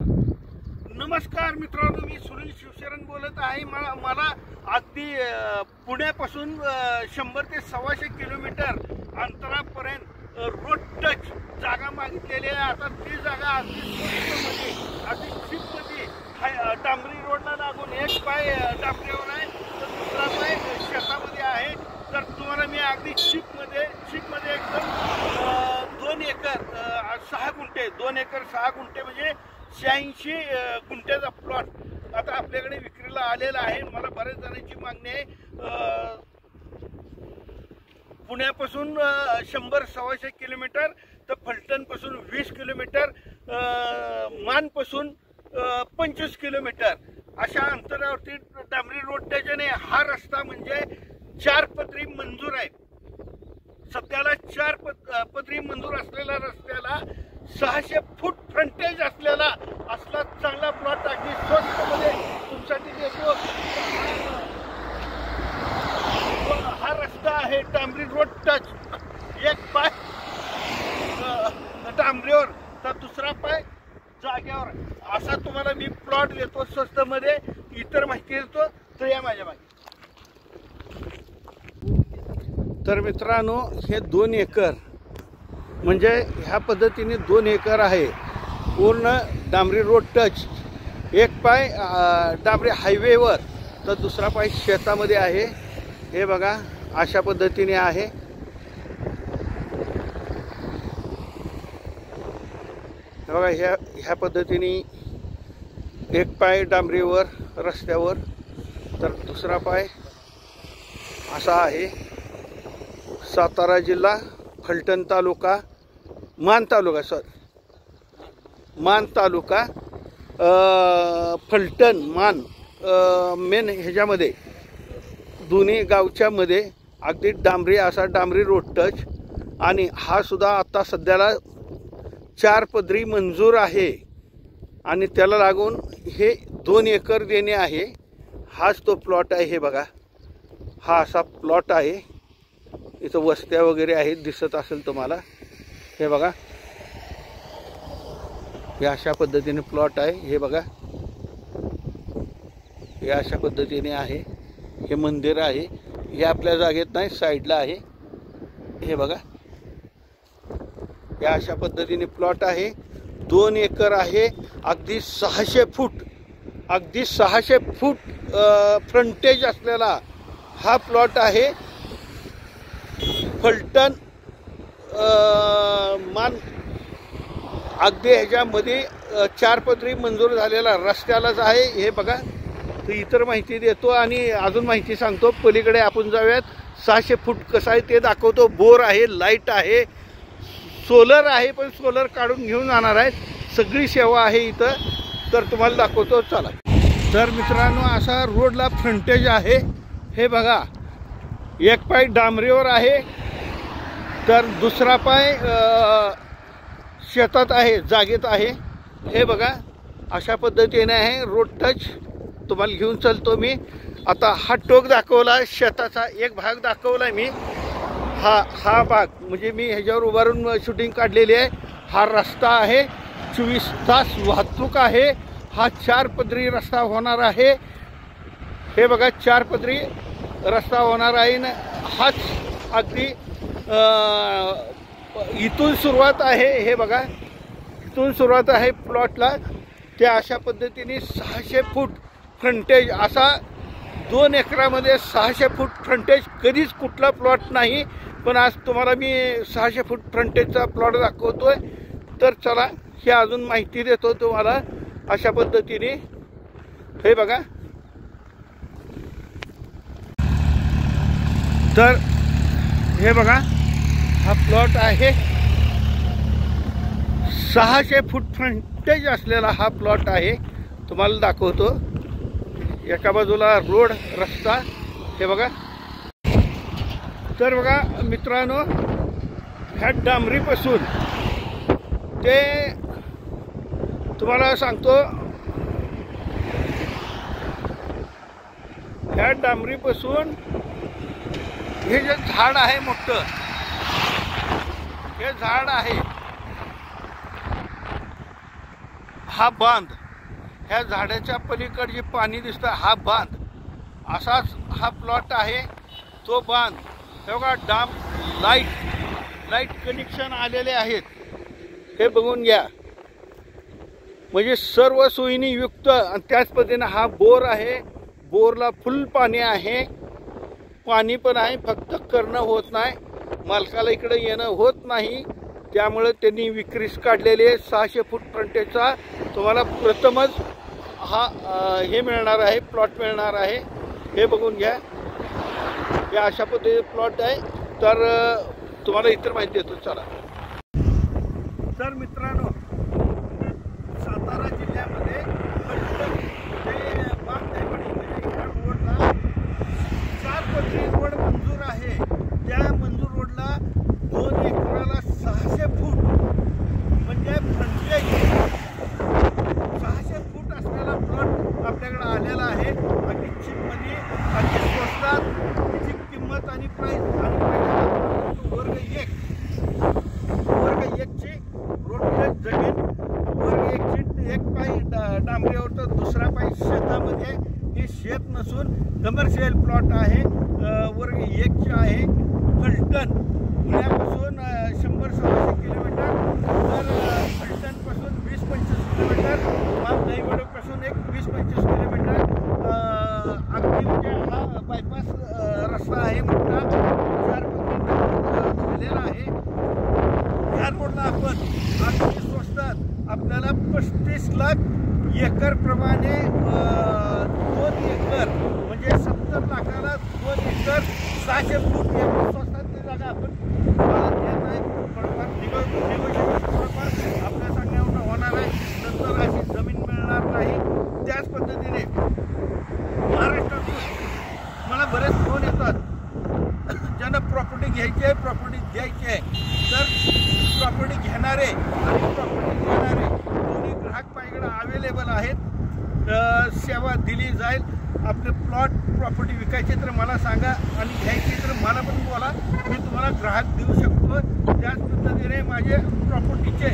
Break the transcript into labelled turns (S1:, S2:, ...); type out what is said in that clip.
S1: नमस्कार मित्रांनो, मी सुनील शिवशरण बोलत आहे। मला अगदी पुण्यापासून 100 ते 125 किलोमीटर अंतरापर्यंत रोड टच जागा मागितलेली आहे। आता ती जागा अगदी चीपमध्ये डांबरी रोडला लागून एक पाय डांबरीवर आहे तर दुसरा पाय शेतामध्ये आहे। तर तुम्हाला मी अगदी चीपमध्ये एकदम 2 एकर 6 गुंठे 2 एकर 6 गुंठे म्हणजे 86 गुंठ्याचा प्लॉट आता आपल्याकडे विक्रीला आलेला आहे। मला बऱ्याच जणांची मागणी आहे। पुण्यापासून 100-125 किलोमीटर तर फलटणपासून 20 किलोमीटर, मानपासून 25 किलोमीटर अशा अंतरावरती डांबरी रोड त्याच्याने हा रस्ता म्हणजे 4 पदरी मंजूर आहे। सध्याला 4 पदरी मंजूर असलेल्या रस्त्याला 600 फूट फ्रंटेज असलेला असला चांगला प्लॉट अगदी स्वस्तमध्ये तुमच्यासाठी देतो। हा रस्ता आहे डांबरी रोड टच, एक पाय डांबरीवर तर दुसरा पाय जाग्यावर असा तुम्हाला मी प्लॉट देतो स्वस्तमध्ये। इतर माहिती देतो तर या माझ्या मागे। तर मित्रांनो, हे 2 एकर म्हणजे ह्या पद्धतीने 2 एकर आहे पूर्ण डांबरी रोड टच। एक पाय डांबरी हायवेवर तर दुसरा पाय शेतामध्ये आहे। हे बघा अशा पद्धतीने आहे। हे बघा ह्या पद्धतीने एक पाय डांबरीवर रस्त्यावर तर दुसरा पाय असा आहे। सातारा जिल्हा, फलटण तालुका, मान तालुका फलटण मान मेन ह्याच्यामध्ये दोन्ही गावच्या मध्ये अगदी डांबरी असा डांबरी रोड टच। आणि हा सुद्धा आता सध्याला 4 पदरी मंजूर आहे आणि त्याला लागून हे 2 एकर देणे आहे। हाच तो प्लॉट आहे। हे बघा हा असा प्लॉट आहे। इथं वस्त्या वगैरे आहेत, दिसत असेल तुम्हाला। हे बघा हे अशा पद्धतीने प्लॉट आहे। हे बघा हे अशा पद्धतीने आहे। हे मंदिर आहे, हे आपल्या जागेत नाही, साईडला आहे। हे बघा हे अशा पद्धतीने प्लॉट आहे। 2 एकर आहे, अगदी 600 फूट फ्रंटेज असलेला हा प्लॉट आहे। फलटण मान अगदी ह्याच्यामध्ये 4 पदरी मंजूर झालेला रस्त्यालाच आहे। हे बघा तर इतर माहिती देतो आणि अजून माहिती सांगतो। पलीकडे आपण जाऊयात, 600 फूट कसं आहे ते दाखवतो। बोर आहे, लाईट आहे, सोलर आहे, पण सोलर काढून घेऊन जाणार आहेत। सगळी सेवा आहे इथं, तर तुम्हाला दाखवतो चला। तर मित्रांनो असा रोडला फ्रंटेज आहे। हे बघा एक पाय डांबरीवर आहे तर दुसरा पाय शेतात आहे, जागेत आहे। हे बघा अशा पद्धतीने आहे रोड टच। तुम्हाला घेऊन चलतो मी आता। हा टोक दाखवला, शेताचा एक भाग दाखवला मी। हा भाग म्हणजे मी ह्याच्यावर उभारून शूटिंग काढलेली आहे। हा रस्ता आहे, 24 तास वाहतूक आहे। हा 4 पदरी रस्ता होणार आहे। हे बघा 4 पदरी रस्ता होणार आहे ना। हाच अगदी इथून सुरुवात आहे। हे बघा इथून सुरुवात आहे प्लॉटला। त्या अशा पद्धतीने 600 फूट फ्रंटेज असा 2 एकरामध्ये 600 फूट फ्रंटेज कधीच कुठला प्लॉट नाही, पण आज तुम्हाला मी 600 फूट फ्रंटेजचा प्लॉट दाखवतोय। तर चला हे अजून माहिती देतो तुम्हाला अशा पद्धतीने। हे बघा तर हे बघा हा प्लॉट आहे, 600 फूट फ्रंटेज असलेला हा प्लॉट आहे। तुम्हाला दाखवतो। एका बाजूला रोड रस्ता, हे बघा। तर बघा मित्रांनो, ह्या डांबरीपासून ते तुम्हाला सांगतो, ह्या डांबरीपासून हे जे झाड आहे मोठं, हे झाड आहे, हा बांध, ह्या झाडाच्या पलीकडे जे पाणी दिसतं हा बांध, असाच हा प्लॉट आहे तो बांध. हे बघा डाम लाईट कनेक्शन आलेले आहेत, हे बघून घ्या. म्हणजे सर्व सोयीने युक्त. आणि त्याच पद्धतीने हा बोर आहे, बोरला फुल पाणी आहे, पाणी पण आहे, फक्त करणं होत नाही, मालकाला इकडे येणं होत नाही. त्यामुळे त्यांनी विक्रीस काढलेले 600 फूट फ्रंटेजचा तुम्हाला प्रथमच हा हे मिळणार आहे, प्लॉट मिळणार आहे. हे बघून घ्या, हे अशा पद्धतीचे प्लॉट आहे. तर तुम्हाला इतर माहिती देतो, चला. तर मित्रांनो, सातारा जिल्ह्यामध्ये रोडला 4 पदरी रोड मंजूर आहे. त्या मंजूर रोडला 2 एकराला 600 फूट म्हणजे फ्रंटेज 600 फूट असलेला प्लॉट आपल्याकडे आलेला आहे. अगदी चीपमध्ये, अगदी स्वस्तात. त्याची किंमत आणि प्राईस आणि वर्ग 1 ची रोड जमीन, वर्ग 1 ची 1 पाय डांबरीवर तर दुसरा पाय शेतामध्ये. हे शेत नसून कमर्शियल प्लॉट आहे. वर्ग 1 चे आहे. फलटण पुण्यापासून 100-125 किलोमीटर, तर फलटणपासून 20-25 किलोमीटर, दहीवडपासून एक 20-25 किलोमीटर. अगदी म्हणजे हा बायपास रस्ता आहे, मोठा 4 झालेला आहे. या रोडला आपण अगदी स्वस्तात आपल्याला 35 लाख एकर प्रमाणे 2 एकर म्हणजे 70 लाखाला 2 एकर 600 फूट स्वस्तात जागा आपण देत आहे. थोडंफार निगोशिएशन थोडंफार आपल्या सांगण्यावर होणार आहे, नंतर अशी जमीन मिळणार नाही. त्याच पद्धतीने महाराष्ट्रातून मला बरेच फोन येतात, ज्यांना प्रॉपर्टी घ्यायची आहे, प्रॉपर्टी द्यायची आहे. तर प्रॉपर्टी घेणारे आणि प्रॉपर्टी देणारे दोन्ही ग्राहक माझ्याकडे अवेलेबल आहेत. सेवा दिली जाईल. आपले प्लॉट प्रॉपर्टी विकायची तर मला सांगा, आणि घ्यायची तर मला पण बोला, मी तुम्हाला ग्राहक देऊ शकतो. त्याच पद्धतीने माझे प्रॉपर्टीचे